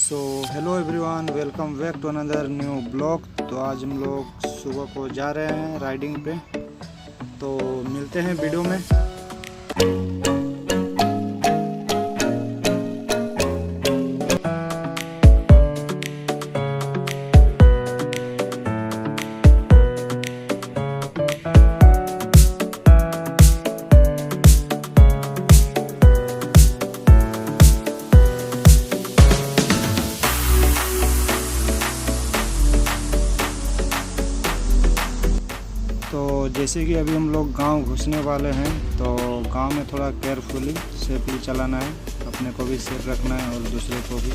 So hello everyone, welcome back to another new blog. तो आज हम लोग सुबह को जा रहे हैं राइडिंग पे, तो मिलते हैं वीडियो में। तो जैसे कि अभी हम लोग गांव घुसने वाले हैं, तो गांव में थोड़ा केयरफुली सेफली चलाना है, अपने को भी सेफ रखना है और दूसरे को भी।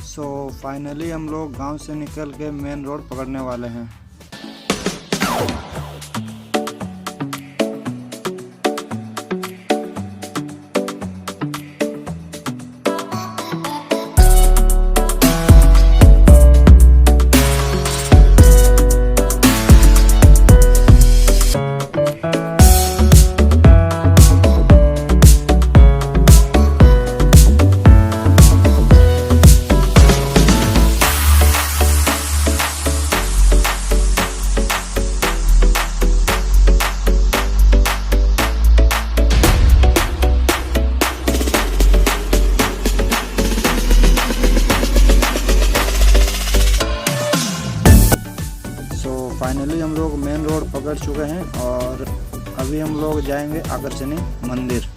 सो फाइनली हम लोग गांव से निकल के मेन रोड पकड़ने वाले हैं। फाइनली हम लोग मेन रोड पकड़ चुके हैं और अभी हम लोग जाएंगे आकर्षणी मंदिर।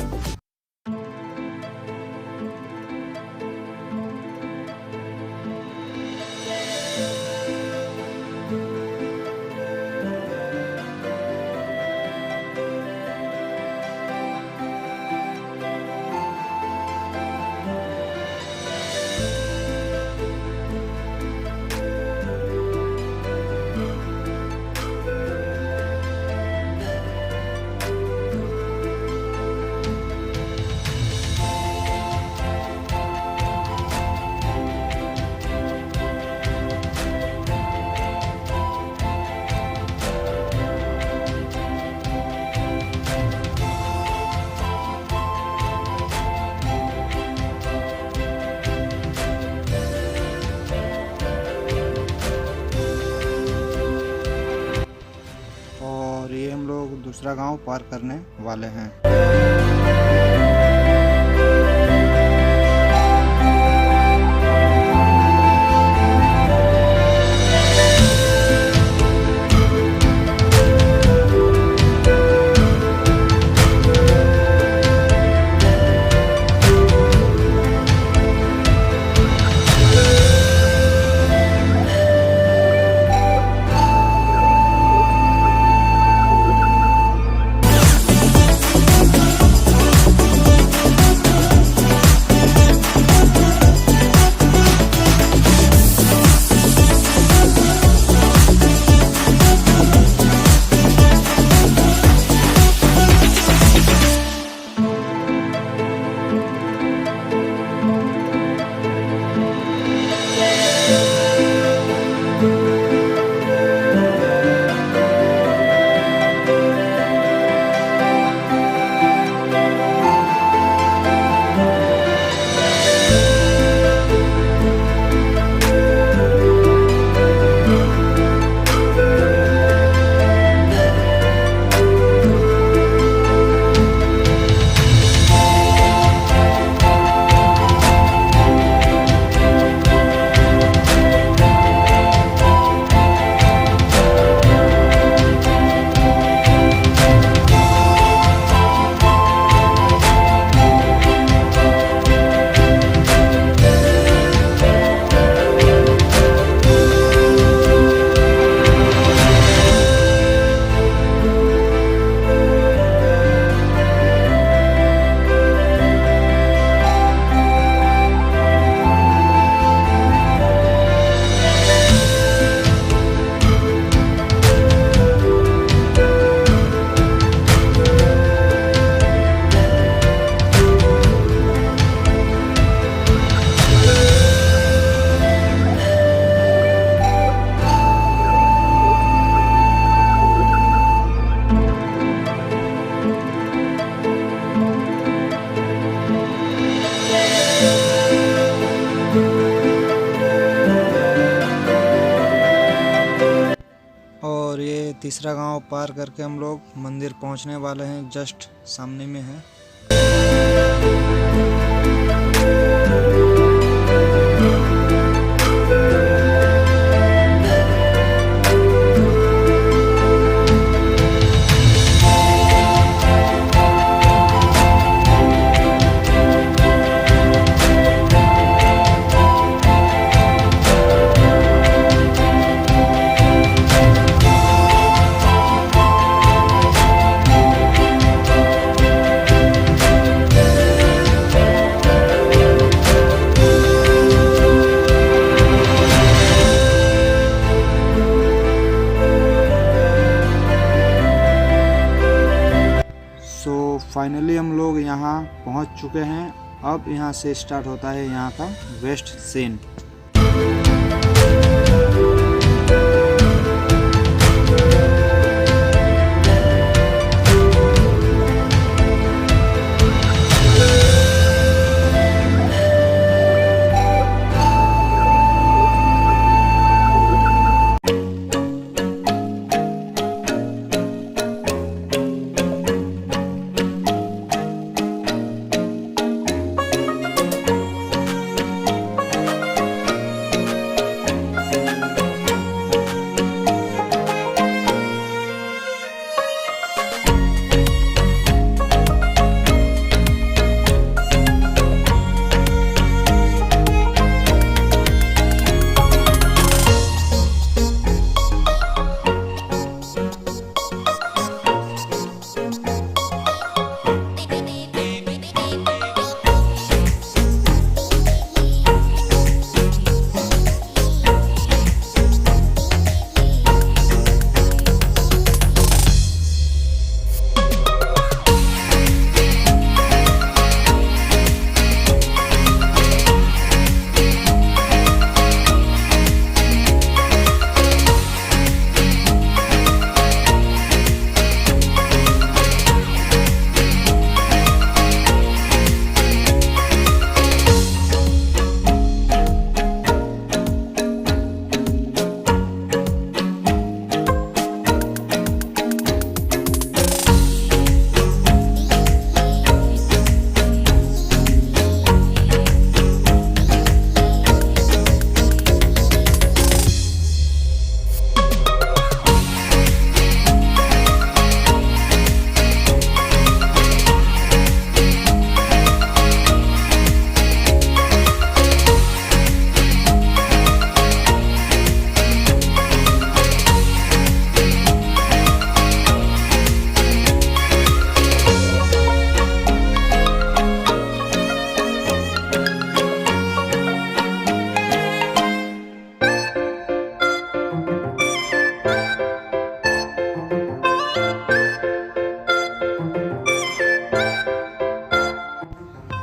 और ये हम लोग दूसरा गांव पार करने वाले हैं। तीसरा गांव पार करके हम लोग मंदिर पहुंचने वाले हैं, जस्ट सामने में है। फाइनली हम लोग यहाँ पहुँच चुके हैं। अब यहाँ से स्टार्ट होता है यहाँ का वेस्ट सीन।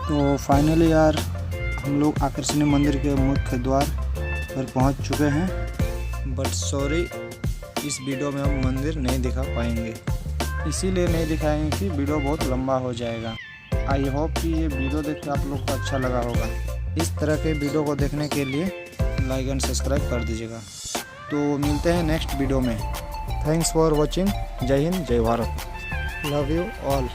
तो फाइनली यार हम लोग आकर्षणीय मंदिर के मुख्य द्वार पर पहुंच चुके हैं। बट सॉरी, इस वीडियो में हम मंदिर नहीं दिखा पाएंगे, इसीलिए नहीं दिखाएंगे कि वीडियो बहुत लंबा हो जाएगा। आई होप कि ये वीडियो देख के आप लोग को अच्छा लगा होगा। इस तरह के वीडियो को देखने के लिए लाइक एंड सब्सक्राइब कर दीजिएगा। तो मिलते हैं नेक्स्ट वीडियो में। Thanks for watching. जय हिंद, जय भारत। Love you all.